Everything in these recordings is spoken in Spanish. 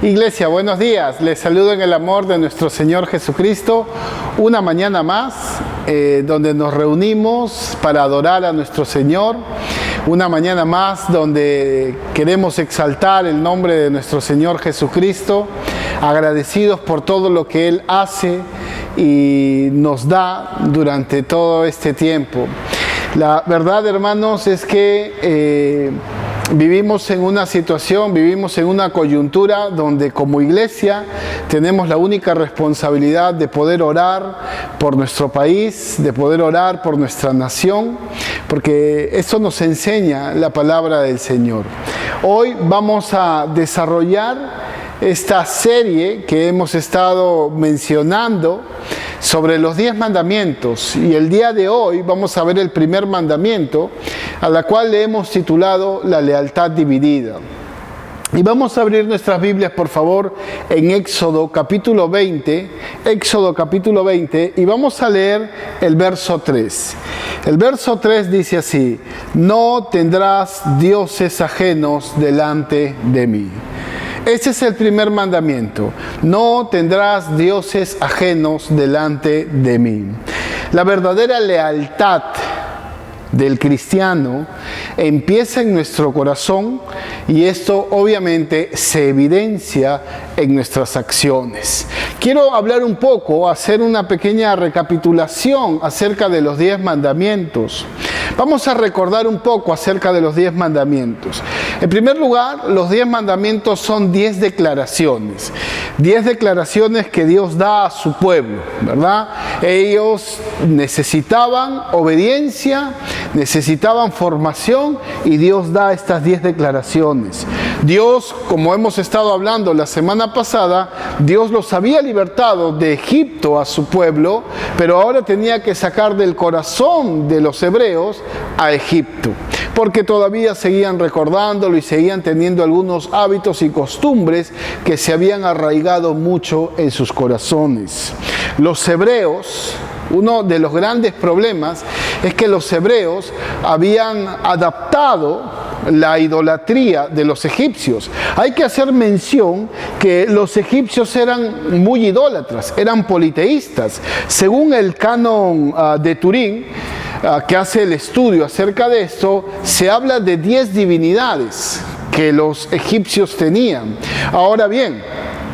Iglesia, buenos días. Les saludo en el amor de nuestro Señor Jesucristo. Una mañana más donde nos reunimos para adorar a nuestro Señor. Una mañana más donde queremos exaltar el nombre de nuestro Señor Jesucristo, agradecidos por todo lo que Él hace y nos da durante todo este tiempo. La verdad, hermanos, es que vivimos en una situación, vivimos en una coyuntura donde como iglesia tenemos la única responsabilidad de poder orar por nuestro país, de poder orar por nuestra nación, porque eso nos enseña la palabra del Señor. Hoy vamos a desarrollar esta serie que hemos estado mencionando sobre los 10 mandamientos, y el día de hoy vamos a ver el primer mandamiento, a la cual le hemos titulado la lealtad dividida. Y vamos a abrir nuestras Biblias, por favor, en Éxodo capítulo 20, y vamos a leer el verso 3. El verso 3 dice así: no tendrás dioses ajenos delante de mí. Ese es el primer mandamiento. No tendrás dioses ajenos delante de mí. La verdadera lealtad del cristiano empieza en nuestro corazón, y esto obviamente se evidencia en nuestras acciones. Quiero hablar un poco, hacer una pequeña recapitulación acerca de los 10 mandamientos. Vamos a recordar un poco acerca de los 10 mandamientos. En primer lugar, los 10 mandamientos son 10 declaraciones. 10 declaraciones que Dios da a su pueblo, ¿verdad? Ellos necesitaban obediencia, necesitaban formación, y Dios da estas 10 declaraciones. Dios, como hemos estado hablando la semana pasada, Dios los había libertado de Egipto a su pueblo, pero ahora tenía que sacar del corazón de los hebreos a Egipto, porque todavía seguían recordándolo y seguían teniendo algunos hábitos y costumbres que se habían arraigado mucho en sus corazones. Los hebreos, uno de los grandes problemas es que los hebreos habían adaptado la idolatría de los egipcios. Hay que hacer mención que los egipcios eran muy idólatras, eran politeístas. Según el canon de Turín, que hace el estudio acerca de esto, se habla de 10 divinidades que los egipcios tenían. Ahora bien,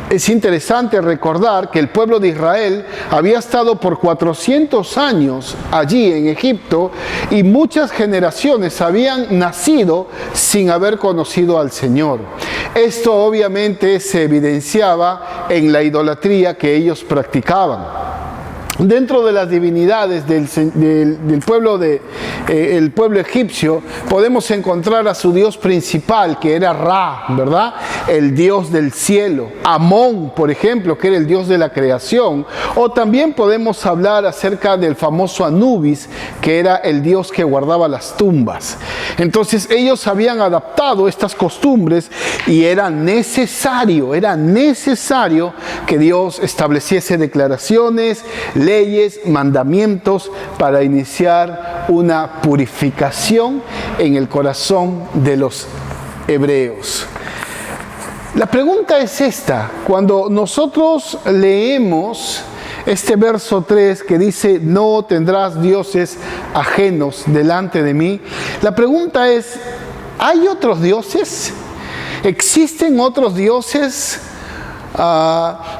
es interesante recordar que el pueblo de Israel había estado por 400 años allí en Egipto, y muchas generaciones habían nacido sin haber conocido al Señor. Esto obviamente se evidenciaba en la idolatría que ellos practicaban. Dentro de las divinidades del pueblo, el pueblo egipcio, podemos encontrar a su dios principal, que era Ra, ¿verdad? El dios del cielo. Amón, por ejemplo, que era el dios de la creación. O también podemos hablar acerca del famoso Anubis, que era el dios que guardaba las tumbas. Entonces ellos habían adaptado estas costumbres, y era necesario que Dios estableciese declaraciones, leyes, mandamientos para iniciar una purificación en el corazón de los hebreos. La pregunta es esta: cuando nosotros leemos este verso 3 que dice no tendrás dioses ajenos delante de mí, la pregunta es: ¿hay otros dioses? ¿Existen otros dioses?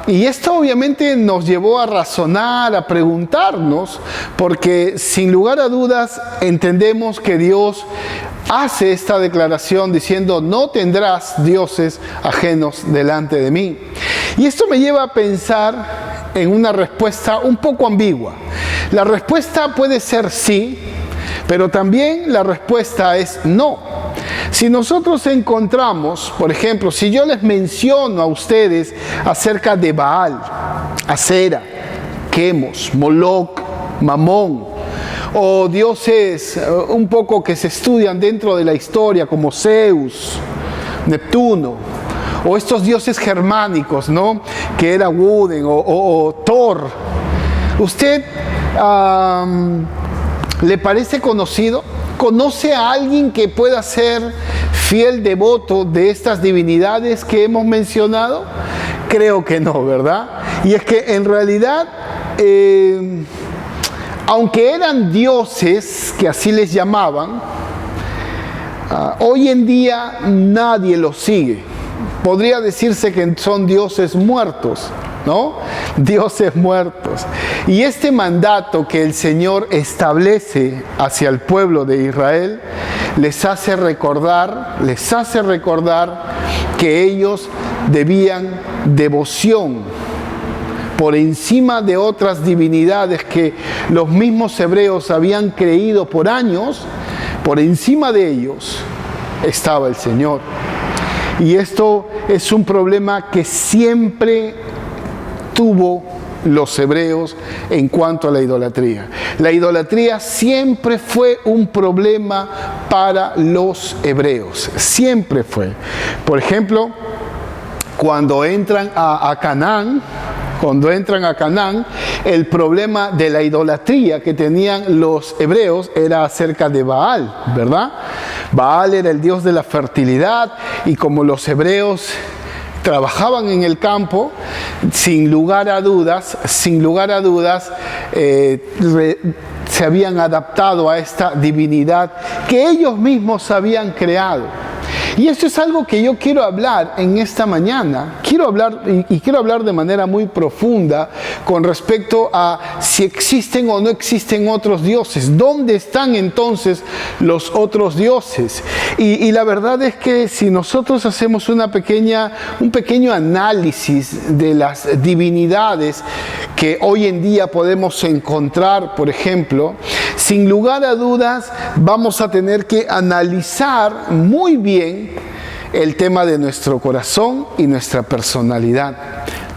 Y esto obviamente nos llevó a razonar, a preguntarnos, porque sin lugar a dudas entendemos que Dios hace esta declaración diciendo no tendrás dioses ajenos delante de mí. Y esto me lleva a pensar en una respuesta un poco ambigua. La respuesta puede ser sí, pero también la respuesta es no. Si nosotros encontramos, por ejemplo, si yo les menciono a ustedes acerca de Baal, Acera, Quemos, Moloc, Mamón, o dioses un poco que se estudian dentro de la historia como Zeus, Neptuno, o estos dioses germánicos, ¿no? Que era Woden o Thor, ¿usted le parece conocido? ¿Conoce a alguien que pueda ser fiel devoto de estas divinidades que hemos mencionado? Creo que no, ¿verdad? Y es que en realidad, aunque eran dioses, que así les llamaban, hoy en día nadie los sigue. Podría decirse que son dioses muertos, ¿no? Dioses muertos. Y este mandato que el Señor establece hacia el pueblo de Israel les hace recordar que ellos debían devoción por encima de otras divinidades que los mismos hebreos habían creído por años. Por encima de ellos estaba el Señor. Y esto es un problema que siempre tuvo los hebreos en cuanto a la idolatría. La idolatría siempre fue un problema para los hebreos, siempre fue. Por ejemplo, cuando entran a Canaán, el problema de la idolatría que tenían los hebreos era acerca de Baal, ¿verdad? Baal era el dios de la fertilidad, y como los hebreos trabajaban en el campo, sin lugar a dudas, se habían adaptado a esta divinidad que ellos mismos habían creado. Y esto es algo que yo quiero hablar en esta mañana. Quiero hablar de manera muy profunda con respecto a si existen o no existen otros dioses. ¿Dónde están entonces los otros dioses? Y la verdad es que si nosotros hacemos un pequeño análisis de las divinidades que hoy en día podemos encontrar, por ejemplo, sin lugar a dudas vamos a tener que analizar muy bien el tema de nuestro corazón y nuestra personalidad.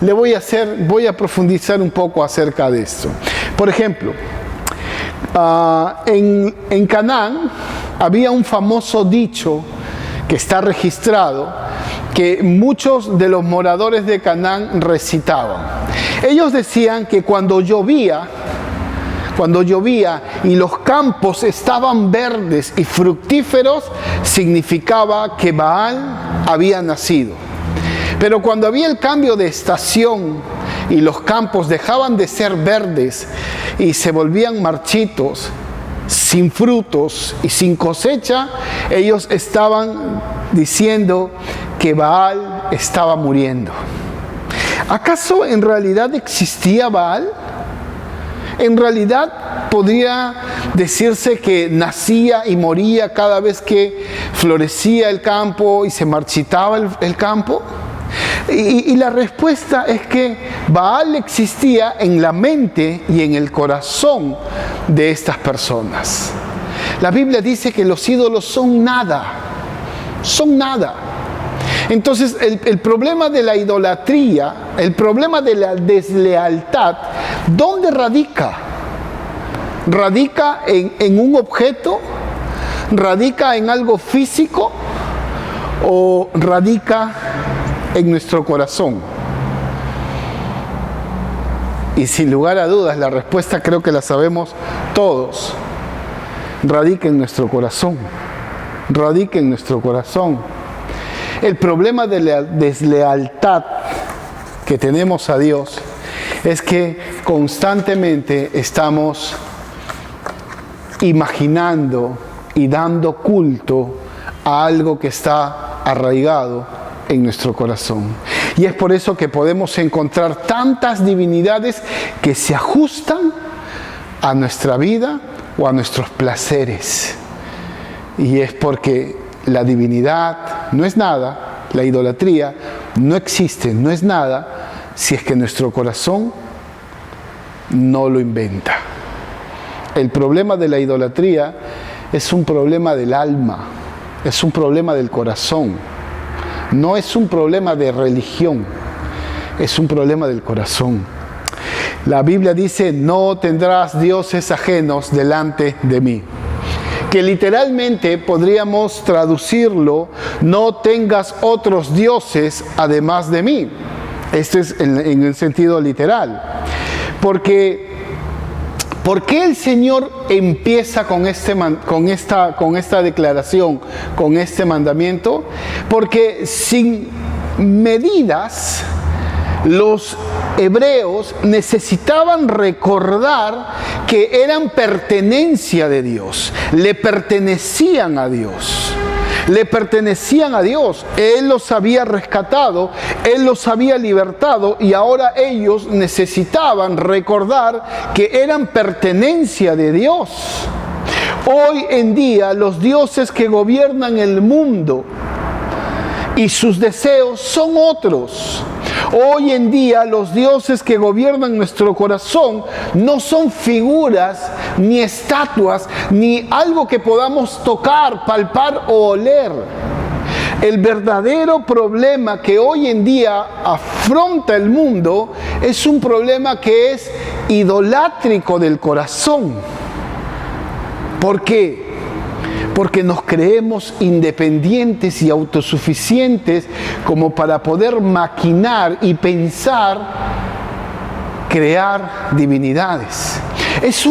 Voy a profundizar un poco acerca de esto. Por ejemplo, en Canaán había un famoso dicho que está registrado, que muchos de los moradores de Canaán recitaban. Ellos decían que cuando llovía y los campos estaban verdes y fructíferos, significaba que Baal había nacido. Pero cuando había el cambio de estación y los campos dejaban de ser verdes y se volvían marchitos, sin frutos y sin cosecha, ellos estaban diciendo que Baal estaba muriendo. ¿Acaso en realidad existía Baal? En realidad podría decirse que nacía y moría cada vez que florecía el campo y se marchitaba el campo. Y la respuesta es que Baal existía en la mente y en el corazón de estas personas. La Biblia dice que los ídolos son nada. Entonces el problema de la idolatría, el problema de la deslealtad, ¿dónde radica? ¿Radica en un objeto? ¿Radica en algo físico? ¿O radica en nuestro corazón? Y sin lugar a dudas, la respuesta creo que la sabemos todos. Radica en nuestro corazón. Radica en nuestro corazón. El problema de la deslealtad que tenemos a Dios es que constantemente estamos imaginando y dando culto a algo que está arraigado en nuestro corazón. Y es por eso que podemos encontrar tantas divinidades que se ajustan a nuestra vida o a nuestros placeres. Y es porque la divinidad no es nada, la idolatría no existe, no es nada, si es que nuestro corazón no lo inventa. El problema de la idolatría es un problema del alma, es un problema del corazón. No es un problema de religión, es un problema del corazón. La Biblia dice, no tendrás dioses ajenos delante de mí. Que literalmente podríamos traducirlo, no tengas otros dioses además de mí. Esto es en el sentido literal. Porque ¿Por qué el Señor empieza con esta declaración, con este mandamiento? Porque sin medidas, los hebreos necesitaban recordar que eran pertenencia de Dios, le pertenecían a Dios. Le pertenecían a Dios. Él los había rescatado, Él los había libertado y ahora ellos necesitaban recordar que eran pertenencia de Dios. Hoy en día los dioses que gobiernan el mundo y sus deseos son otros. Hoy en día los dioses que gobiernan nuestro corazón no son figuras, ni estatuas, ni algo que podamos tocar, palpar o oler. El verdadero problema que hoy en día afronta el mundo es un problema que es idolátrico del corazón. ¿Por qué? Porque nos creemos independientes y autosuficientes como para poder maquinar y pensar, crear divinidades. Es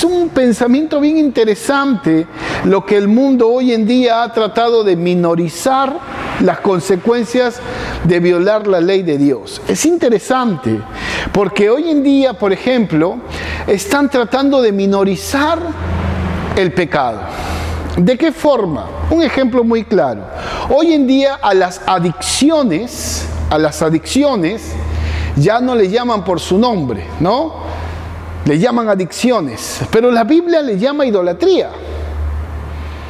un pensamiento bien interesante lo que el mundo hoy en día ha tratado de minorizar las consecuencias de violar la ley de Dios. Es interesante porque hoy en día, por ejemplo, están tratando de minorizar el pecado. ¿De qué forma? Un ejemplo muy claro. Hoy en día a las adicciones ya no le llaman por su nombre, ¿no? Le llaman adicciones, pero la Biblia le llama idolatría.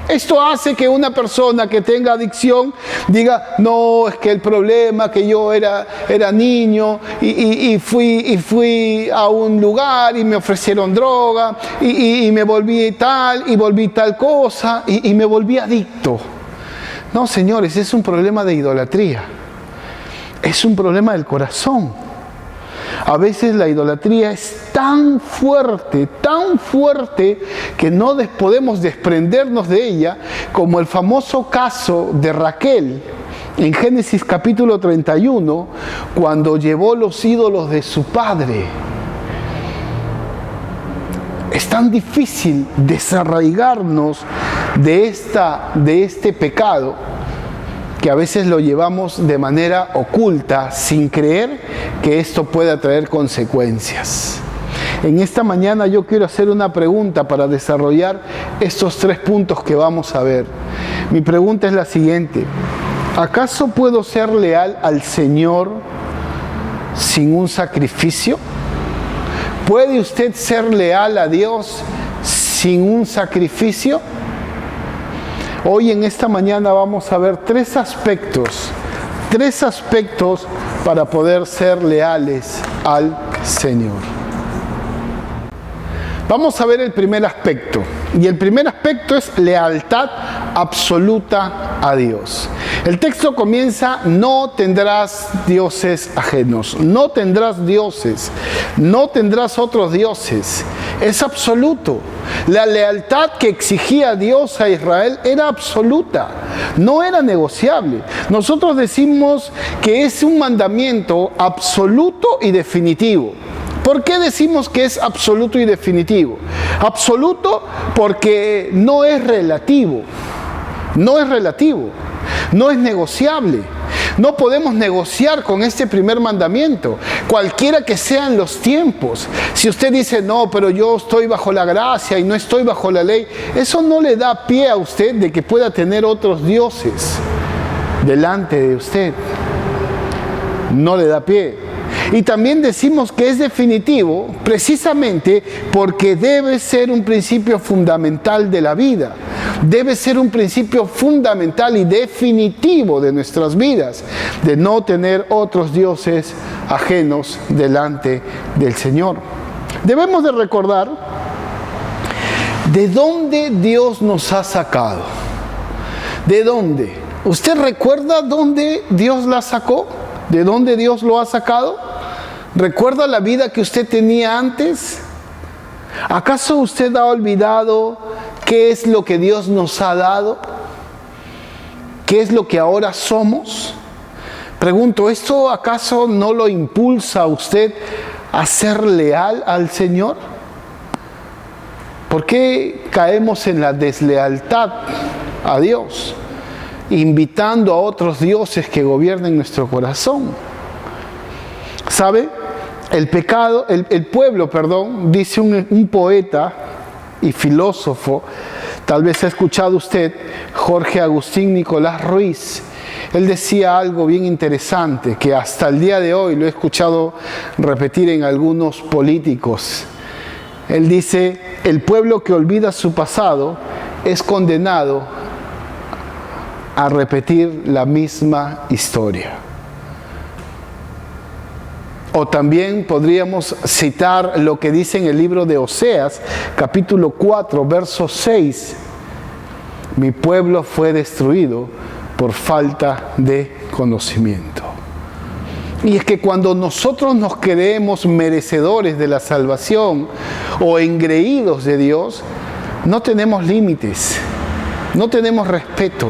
Esto hace que una persona que tenga adicción diga, no, es que el problema que yo era niño y fui a un lugar y me ofrecieron droga y me volví tal cosa y me volví adicto. No, señores, es un problema de idolatría. Es un problema del corazón. A veces la idolatría es tan fuerte, que no podemos desprendernos de ella, como el famoso caso de Raquel en Génesis capítulo 31, cuando llevó los ídolos de su padre. Es tan difícil desarraigarnos de este pecado, que a veces lo llevamos de manera oculta, sin creer que esto pueda traer consecuencias. En esta mañana yo quiero hacer una pregunta para desarrollar estos 3 puntos que vamos a ver. Mi pregunta es la siguiente: ¿acaso puedo ser leal al Señor sin un sacrificio? ¿Puede usted ser leal a Dios sin un sacrificio? Hoy en esta mañana vamos a ver 3 aspectos para poder ser leales al Señor. Vamos a ver el primer aspecto, y el primer aspecto es lealtad absoluta a Dios. El texto comienza: no tendrás dioses ajenos, no tendrás dioses, no tendrás otros dioses. Es absoluto. La lealtad que exigía Dios a Israel era absoluta, no era negociable. Nosotros decimos que es un mandamiento absoluto y definitivo. ¿Por qué decimos que es absoluto y definitivo? Absoluto porque no es relativo, no es negociable. No podemos negociar con este primer mandamiento, cualquiera que sean los tiempos. Si usted dice, no, pero yo estoy bajo la gracia y no estoy bajo la ley, eso no le da pie a usted de que pueda tener otros dioses delante de usted. No le da pie. Y también decimos que es definitivo precisamente porque debe ser un principio fundamental de la vida. Debe ser un principio fundamental y definitivo de nuestras vidas, de no tener otros dioses ajenos delante del Señor. Debemos de recordar de dónde Dios nos ha sacado. ¿De dónde? ¿Usted recuerda dónde Dios la sacó? ¿De dónde Dios lo ha sacado? ¿Recuerda la vida que usted tenía antes? ¿Acaso usted ha olvidado qué es lo que Dios nos ha dado? ¿Qué es lo que ahora somos? Pregunto, ¿esto acaso no lo impulsa a usted a ser leal al Señor? ¿Por qué caemos en la deslealtad a Dios, invitando a otros dioses que gobiernen nuestro corazón? ¿Sabe? El pueblo, dice un poeta y filósofo, tal vez ha escuchado usted, Jorge Agustín Nicolás Ruiz. Él decía algo bien interesante, que hasta el día de hoy lo he escuchado repetir en algunos políticos. Él dice: el pueblo que olvida su pasado es condenado a repetir la misma historia. O también podríamos citar lo que dice en el libro de Oseas, capítulo 4, verso 6. Mi pueblo fue destruido por falta de conocimiento. Y es que cuando nosotros nos creemos merecedores de la salvación o engreídos de Dios, no tenemos límites, no tenemos respeto,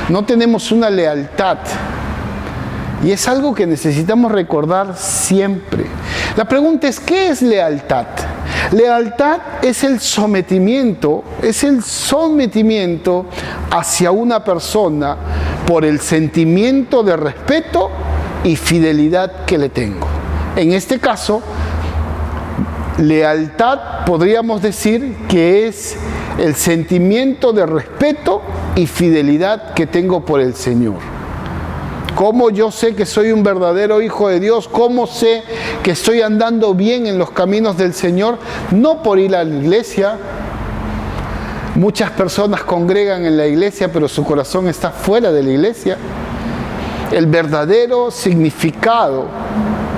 no tenemos una lealtad. Y es algo que necesitamos recordar siempre. La pregunta es, ¿qué es lealtad? Lealtad es el sometimiento hacia una persona por el sentimiento de respeto y fidelidad que le tengo. En este caso, lealtad podríamos decir que es el sentimiento de respeto y fidelidad que tengo por el Señor. ¿Cómo yo sé que soy un verdadero hijo de Dios? ¿Cómo sé que estoy andando bien en los caminos del Señor? No por ir a la iglesia. Muchas personas congregan en la iglesia, pero su corazón está fuera de la iglesia. El verdadero significado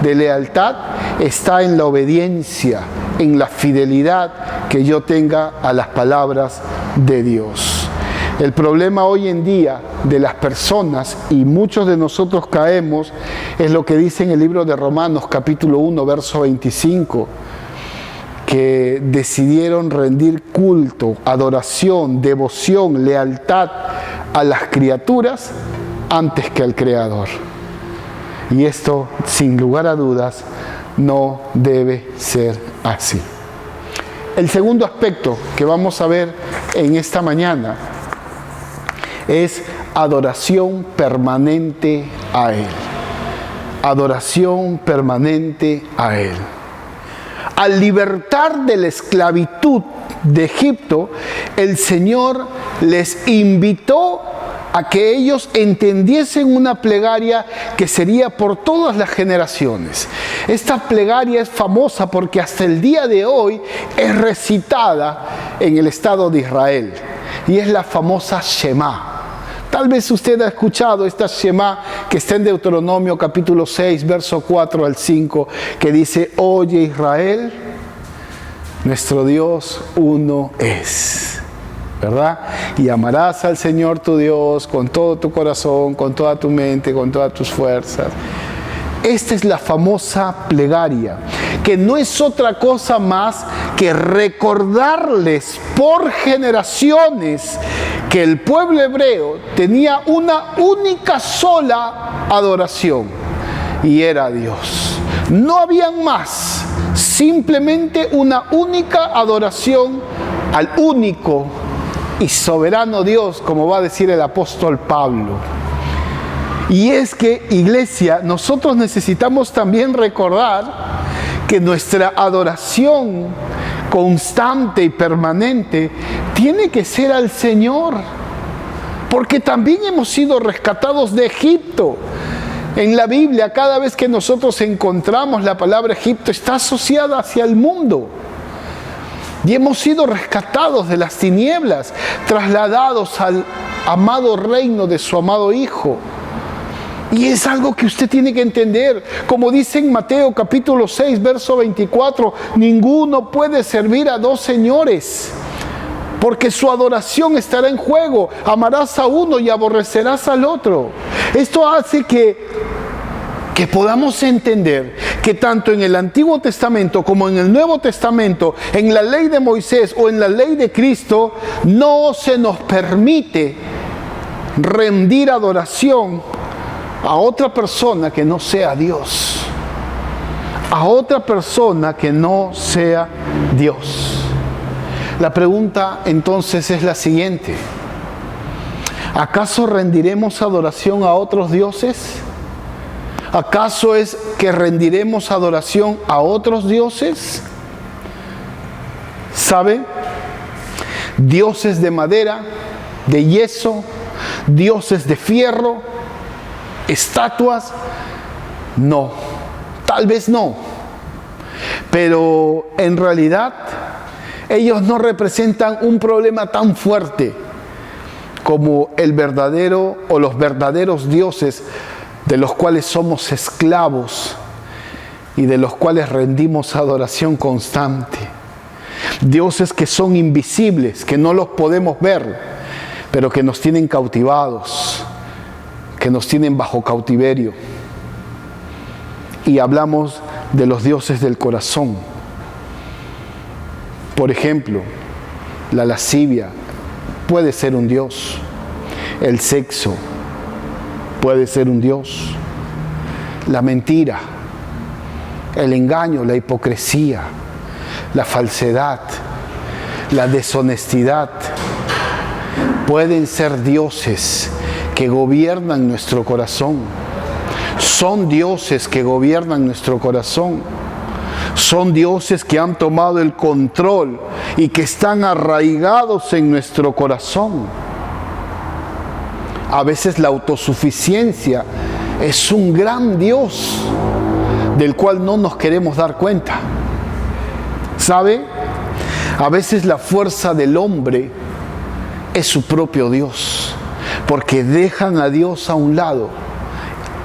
de lealtad está en la obediencia, en la fidelidad que yo tenga a las palabras de Dios. El problema hoy en día de las personas, y muchos de nosotros caemos, es lo que dice en el libro de Romanos, capítulo 1, verso 25, que decidieron rendir culto, adoración, devoción, lealtad a las criaturas antes que al Creador. Y esto, sin lugar a dudas, no debe ser así. El segundo aspecto que vamos a ver en esta mañana es adoración permanente a Él. Adoración permanente a Él. Al libertar de la esclavitud de Egipto, el Señor les invitó a que ellos entendiesen una plegaria que sería por todas las generaciones. Esta plegaria es famosa porque hasta el día de hoy es recitada en el Estado de Israel, y es la famosa Shema. Tal vez usted ha escuchado esta Shema que está en Deuteronomio capítulo 6, verso 4 al 5, que dice: oye Israel, nuestro Dios uno es. ¿Verdad? Y amarás al Señor tu Dios con todo tu corazón, con toda tu mente, con todas tus fuerzas. Esta es la famosa plegaria, que no es otra cosa más que recordarles por generaciones que el pueblo hebreo tenía una única sola adoración, y era Dios. No habían más, simplemente una única adoración al único y soberano Dios, como va a decir el apóstol Pablo. Y es que, iglesia, nosotros necesitamos también recordar que nuestra adoración constante y permanente tiene que ser al Señor, porque también hemos sido rescatados de Egipto. En la Biblia, cada vez que nosotros encontramos la palabra Egipto, está asociada hacia el mundo. Y hemos sido rescatados de las tinieblas, trasladados al amado reino de su amado Hijo. Y es algo que usted tiene que entender. Como dice en Mateo capítulo 6, verso 24, ninguno puede servir a dos señores, porque su adoración estará en juego. Amarás a uno y aborrecerás al otro. Esto hace que podamos entender que tanto en el Antiguo Testamento como en el Nuevo Testamento, en la ley de Moisés o en la ley de Cristo, no se nos permite rendir adoración a otra persona que no sea Dios. A otra persona que no sea Dios. La pregunta entonces es la siguiente: ¿acaso rendiremos adoración a otros dioses? ¿Acaso es que rendiremos adoración a otros dioses? ¿Sabe? Dioses de madera, de yeso, dioses de fierro, estatuas, no, tal vez no. Pero en realidad ellos no representan un problema tan fuerte como el verdadero o los verdaderos dioses de los cuales somos esclavos y de los cuales rendimos adoración constante. Dioses que son invisibles, que no los podemos ver, pero que nos tienen cautivados, que nos tienen bajo cautiverio. Y hablamos de los dioses del corazón. Por ejemplo, la lascivia puede ser un dios. El sexo puede ser un dios. La mentira, el engaño, la hipocresía, la falsedad, la deshonestidad pueden ser dioses que gobiernan nuestro corazón. Son dioses que gobiernan nuestro corazón. Son dioses que han tomado el control y que están arraigados en nuestro corazón. A veces la autosuficiencia es un gran Dios del cual no nos queremos dar cuenta. ¿Sabe? A veces la fuerza del hombre es su propio Dios, porque dejan a Dios a un lado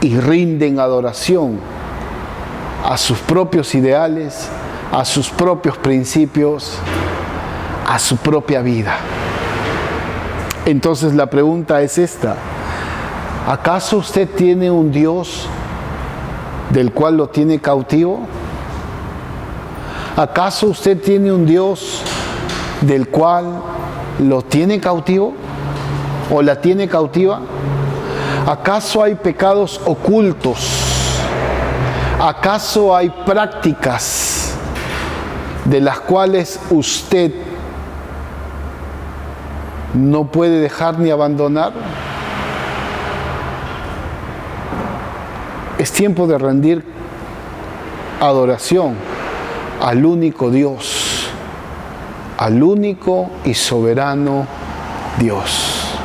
y rinden adoración a sus propios ideales, a sus propios principios, a su propia vida. Entonces la pregunta es esta: ¿acaso usted tiene un Dios del cual lo tiene cautivo? ¿Acaso usted tiene un Dios del cual lo tiene cautivo o la tiene cautiva? ¿Acaso hay pecados ocultos? ¿Acaso hay prácticas de las cuales usted no puede dejar ni abandonar? Es tiempo de rendir adoración al único Dios, al único y soberano Dios.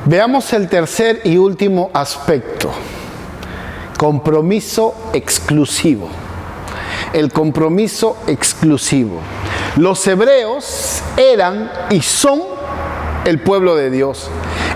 Veamos el tercer y último aspecto: compromiso exclusivo. El compromiso exclusivo. Los hebreos eran y son el pueblo de Dios,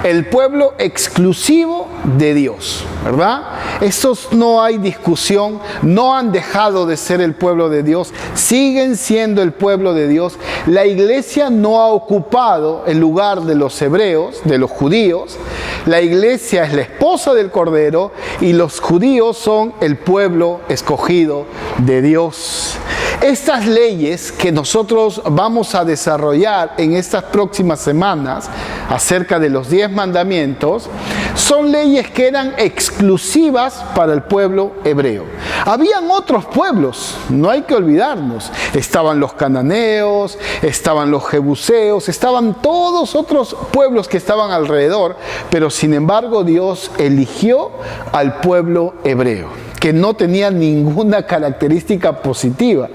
el pueblo exclusivo de Dios, ¿verdad? Estos no hay discusión, no han dejado de ser el pueblo de Dios, siguen siendo el pueblo de Dios. La iglesia no ha ocupado el lugar de los hebreos, de los judíos. La iglesia es la esposa del Cordero y los judíos son el pueblo escogido de Dios. Estas leyes que nosotros vamos a desarrollar en estas próximas semanas acerca de los 10 mandamientos son leyes que eran exclusivas para el pueblo hebreo. Habían otros pueblos, no hay que olvidarnos. Estaban los cananeos, estaban los jebuseos, estaban todos otros pueblos que estaban alrededor, pero sin embargo Dios eligió al pueblo hebreo, que no tenía ninguna característica positiva.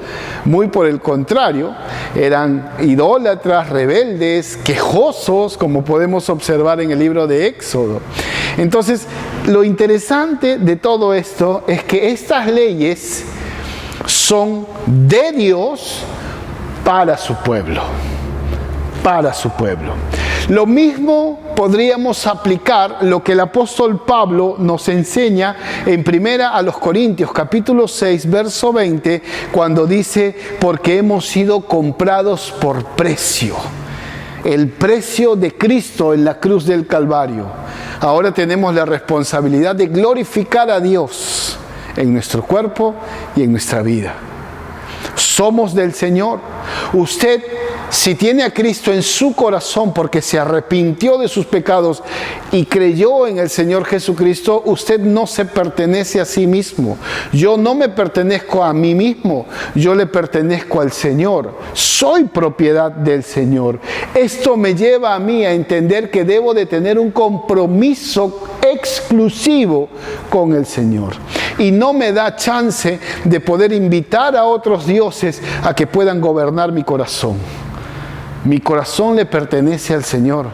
Muy por el contrario, eran idólatras, rebeldes, quejosos, como podemos observar en el libro de Éxodo. Entonces, lo interesante de todo esto es que estas leyes son de Dios para su pueblo. Para su pueblo. Lo mismo podríamos aplicar lo que el apóstol Pablo nos enseña en 1 Corintios capítulo 6 verso 20, cuando dice: porque hemos sido comprados por precio, el precio de Cristo en la cruz del Calvario. Ahora tenemos la responsabilidad de glorificar a Dios en nuestro cuerpo y en nuestra vida. Somos del Señor. Usted Si tiene a Cristo en su corazón porque se arrepintió de sus pecados y creyó en el Señor Jesucristo, usted no se pertenece a sí mismo. Yo no me pertenezco a mí mismo, yo le pertenezco al Señor. Soy propiedad del Señor. Esto me lleva a mí a entender que debo de tener un compromiso exclusivo con el Señor. Y no me da chance de poder invitar a otros dioses a que puedan gobernar mi corazón. Mi corazón le pertenece al Señor.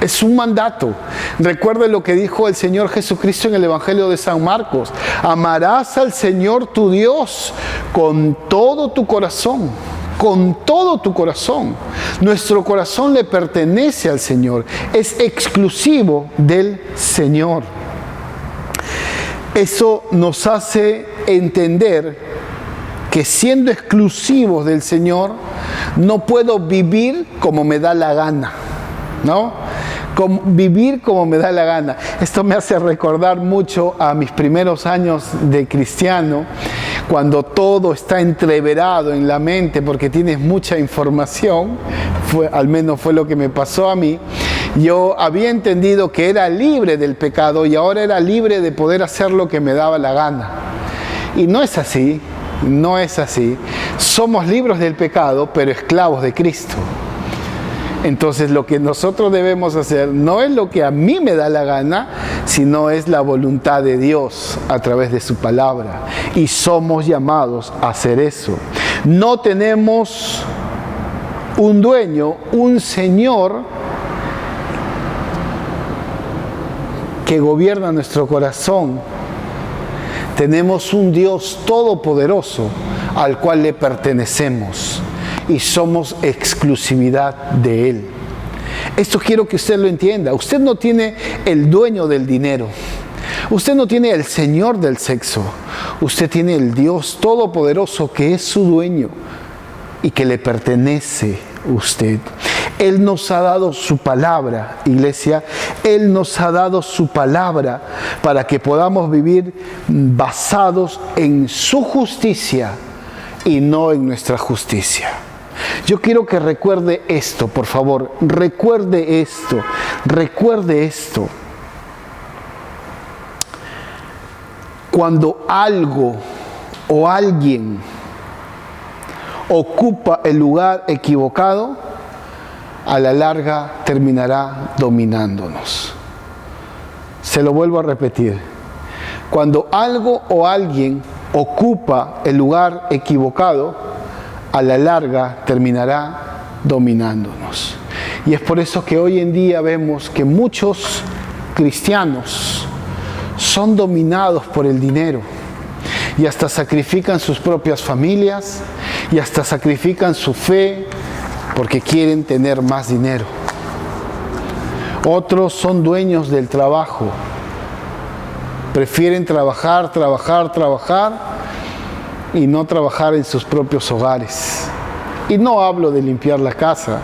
Es un mandato. Recuerde lo que dijo el Señor Jesucristo en el Evangelio de San Marcos. Amarás al Señor tu Dios con todo tu corazón. Con todo tu corazón. Nuestro corazón le pertenece al Señor. Es exclusivo del Señor. Eso nos hace entender que siendo exclusivos del Señor, no puedo vivir como me da la gana, ¿no? Vivir como me da la gana. Esto me hace recordar mucho a mis primeros años de cristiano, cuando todo está entreverado en la mente porque tienes mucha información, al menos fue lo que me pasó a mí. Yo había entendido que era libre del pecado y ahora era libre de poder hacer lo que me daba la gana. Y no es así. No es así. Somos libres del pecado, pero esclavos de Cristo. Entonces lo que nosotros debemos hacer no es lo que a mí me da la gana, sino es la voluntad de Dios a través de su palabra. Y somos llamados a hacer eso. No tenemos un dueño, un Señor que gobierna nuestro corazón. Tenemos un Dios todopoderoso al cual le pertenecemos y somos exclusividad de Él. Esto quiero que usted lo entienda. Usted no tiene el dueño del dinero. Usted no tiene el Señor del sexo. Usted tiene el Dios todopoderoso que es su dueño y que le pertenece a usted. Él nos ha dado su palabra, iglesia. Él nos ha dado su palabra para que podamos vivir basados en su justicia y no en nuestra justicia. Yo quiero que recuerde esto, por favor. Recuerde esto. Recuerde esto. Cuando algo o alguien ocupa el lugar equivocado, a la larga terminará dominándonos. Se lo vuelvo a repetir. Cuando algo o alguien ocupa el lugar equivocado, a la larga terminará dominándonos. Y es por eso que hoy en día vemos que muchos cristianos son dominados por el dinero y hasta sacrifican sus propias familias y hasta sacrifican su fe porque quieren tener más dinero. Otros son dueños del trabajo. Prefieren trabajar y no trabajar en sus propios hogares. Y no hablo de limpiar la casa,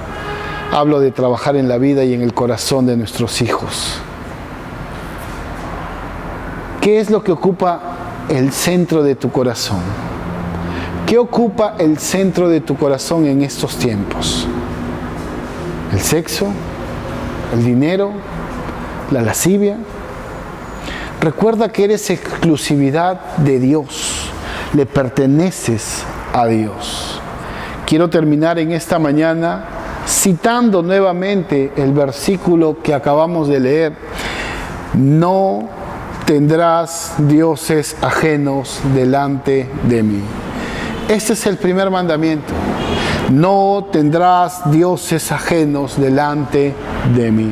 hablo de trabajar en la vida y en el corazón de nuestros hijos. ¿Qué es lo que ocupa el centro de tu corazón? ¿Qué ocupa el centro de tu corazón en estos tiempos? ¿El sexo? ¿El dinero? ¿La lascivia? Recuerda que eres exclusividad de Dios. Le perteneces a Dios. Quiero terminar en esta mañana citando nuevamente el versículo que acabamos de leer. No tendrás dioses ajenos delante de mí. Este es el primer mandamiento. No tendrás dioses ajenos delante de mí.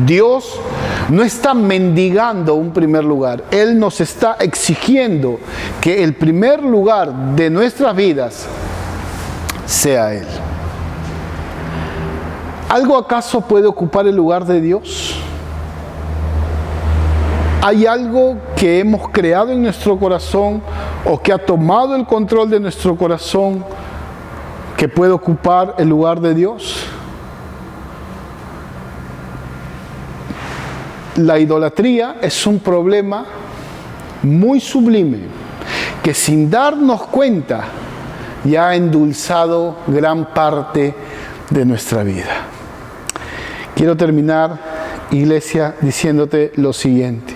Dios no está mendigando un primer lugar. Él nos está exigiendo que el primer lugar de nuestras vidas sea Él. ¿Algo acaso puede ocupar el lugar de Dios? ¿Hay algo que hemos creado en nuestro corazón o que ha tomado el control de nuestro corazón que puede ocupar el lugar de Dios? La idolatría es un problema muy sublime que sin darnos cuenta y ha endulzado gran parte de nuestra vida. Quiero terminar, iglesia, diciéndote lo siguiente.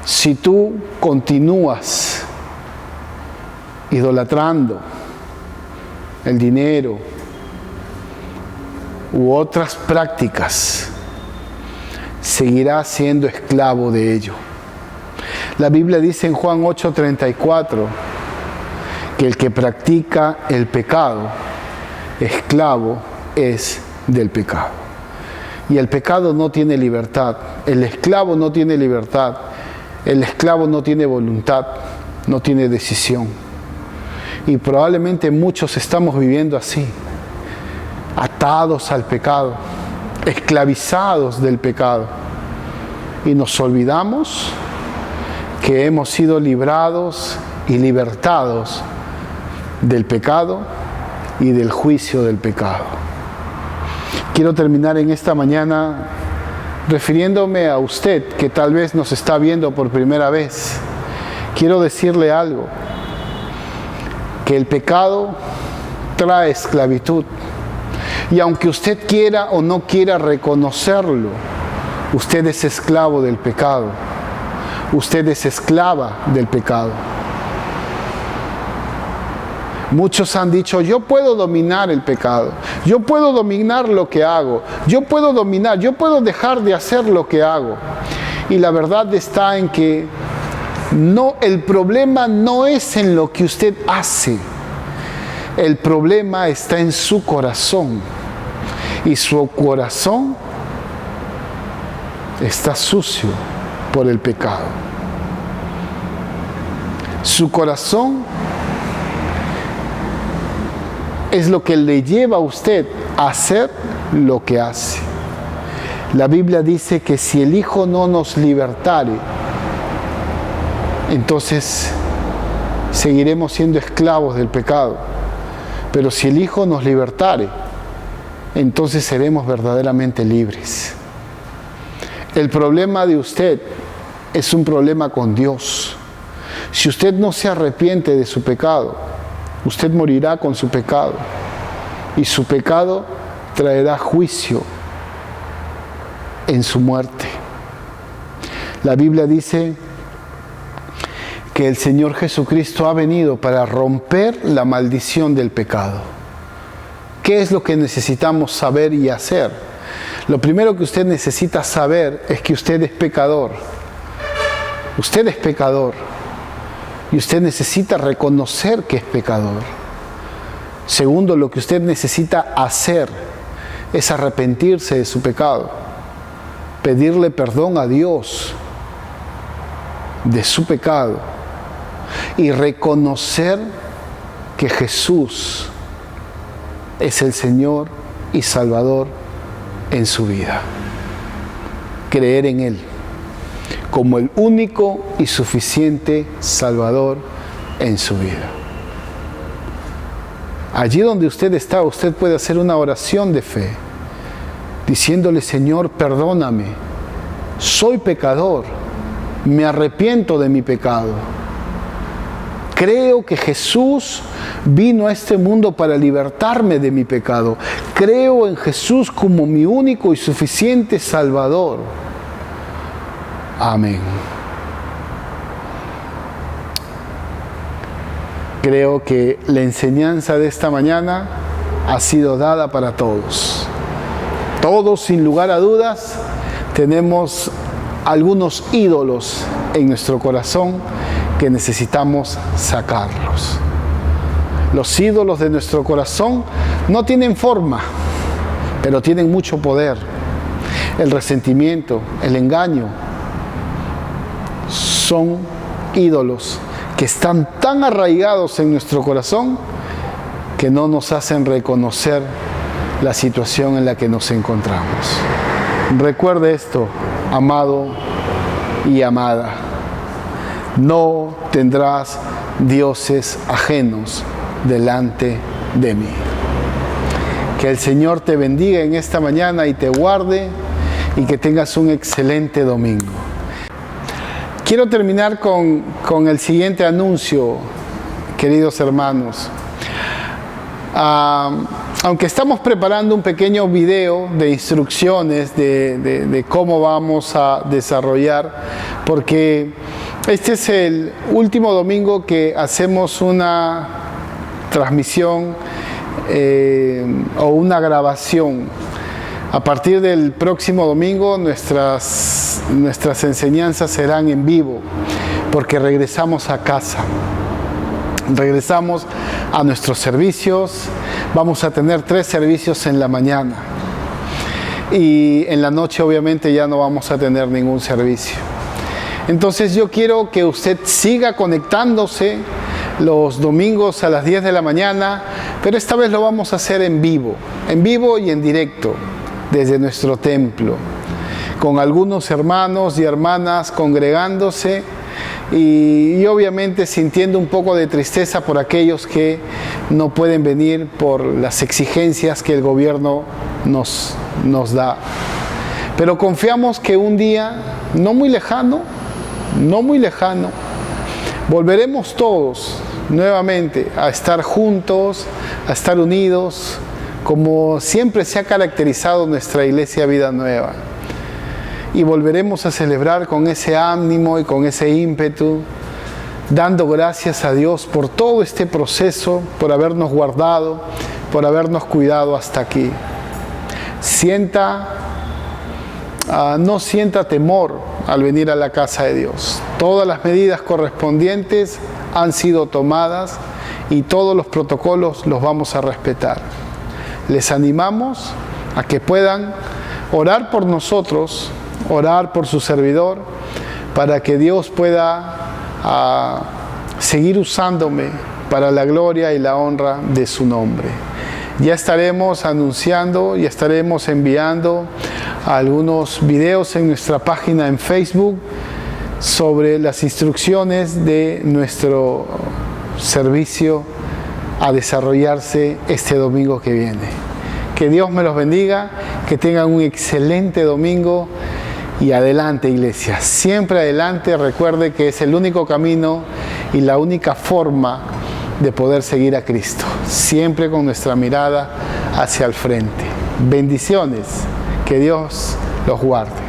Si tú continúas idolatrando el dinero u otras prácticas, seguirás siendo esclavo de ello. La Biblia dice en Juan 8:34 que el que practica el pecado, esclavo es del pecado. Y el pecado no tiene libertad, el esclavo no tiene libertad, el esclavo no tiene voluntad, no tiene decisión. Y probablemente muchos estamos viviendo así, atados al pecado, esclavizados del pecado. Y nos olvidamos que hemos sido librados y libertados del pecado y del juicio del pecado. Quiero terminar en esta mañana refiriéndome a usted que tal vez nos está viendo por primera vez. Quiero decirle algo, que el pecado trae esclavitud. Y aunque usted quiera o no quiera reconocerlo, usted es esclavo del pecado. Usted es esclava del pecado. Muchos han dicho, yo puedo dominar el pecado, yo puedo dominar lo que hago, yo puedo dejar de hacer lo que hago. Y la verdad está en que el problema no es en lo que usted hace, el problema está en su corazón. Y su corazón está sucio por el pecado. Su corazón es lo que le lleva a usted a hacer lo que hace. La Biblia dice que si el Hijo no nos libertare, entonces seguiremos siendo esclavos del pecado. Pero si el Hijo nos libertare, entonces seremos verdaderamente libres. El problema de usted es un problema con Dios. Si usted no se arrepiente de su pecado, usted morirá con su pecado. Y su pecado traerá juicio en su muerte. La Biblia dice que el Señor Jesucristo ha venido para romper la maldición del pecado. ¿Qué es lo que necesitamos saber y hacer? Lo primero que usted necesita saber es que usted es pecador. Usted es pecador. Y usted necesita reconocer que es pecador. Segundo, lo que usted necesita hacer es arrepentirse de su pecado. Pedirle perdón a Dios de su pecado. Y reconocer que Jesús es el Señor y Salvador en su vida. Creer en Él como el único y suficiente Salvador en su vida. Allí donde usted está, usted puede hacer una oración de fe, diciéndole: Señor, perdóname, soy pecador, me arrepiento de mi pecado. Creo que Jesús vino a este mundo para libertarme de mi pecado. Creo en Jesús como mi único y suficiente Salvador. Amén. Creo que la enseñanza de esta mañana ha sido dada para todos. Todos, sin lugar a dudas, tenemos algunos ídolos en nuestro corazón que necesitamos sacarlos. Los ídolos de nuestro corazón no tienen forma, pero tienen mucho poder. El resentimiento, el engaño, son ídolos que están tan arraigados en nuestro corazón que no nos hacen reconocer la situación en la que nos encontramos. Recuerde esto, amado y amada: no tendrás dioses ajenos delante de mí. Que el Señor te bendiga en esta mañana y te guarde, y que tengas un excelente domingo. quiero terminar con el siguiente anuncio, queridos hermanos. Aunque estamos preparando un pequeño video de instrucciones de cómo vamos a desarrollar, porque este es el último domingo que hacemos una transmisión o una grabación. A partir del próximo domingo nuestras enseñanzas serán en vivo, porque regresamos a casa. Regresamos a nuestros servicios. Vamos a tener 3 servicios en la mañana. Y en la noche obviamente ya no vamos a tener ningún servicio. Entonces yo quiero que usted siga conectándose los domingos a las 10 de la mañana, pero esta vez lo vamos a hacer en vivo y en directo, desde nuestro templo, con algunos hermanos y hermanas congregándose y obviamente sintiendo un poco de tristeza por aquellos que no pueden venir por las exigencias que el gobierno nos da. Pero confiamos que un día, no muy lejano, volveremos todos nuevamente a estar juntos, a estar unidos, como siempre se ha caracterizado nuestra Iglesia Vida Nueva. Y volveremos a celebrar con ese ánimo y con ese ímpetu, dando gracias a Dios por todo este proceso, por habernos guardado, por habernos cuidado hasta aquí. No sienta temor al venir a la casa de Dios. Todas las medidas correspondientes han sido tomadas y todos los protocolos los vamos a respetar. Les animamos a que puedan orar por nosotros, orar por su servidor, para que Dios pueda seguir usándome para la gloria y la honra de su nombre. Ya estaremos anunciando y estaremos enviando algunos videos en nuestra página en Facebook sobre las instrucciones de nuestro servicio a desarrollarse este domingo que viene. Que Dios me los bendiga, que tengan un excelente domingo y adelante, iglesia, siempre adelante. Recuerde que es el único camino y la única forma de poder seguir a Cristo, siempre con nuestra mirada hacia el frente. Bendiciones, que Dios los guarde.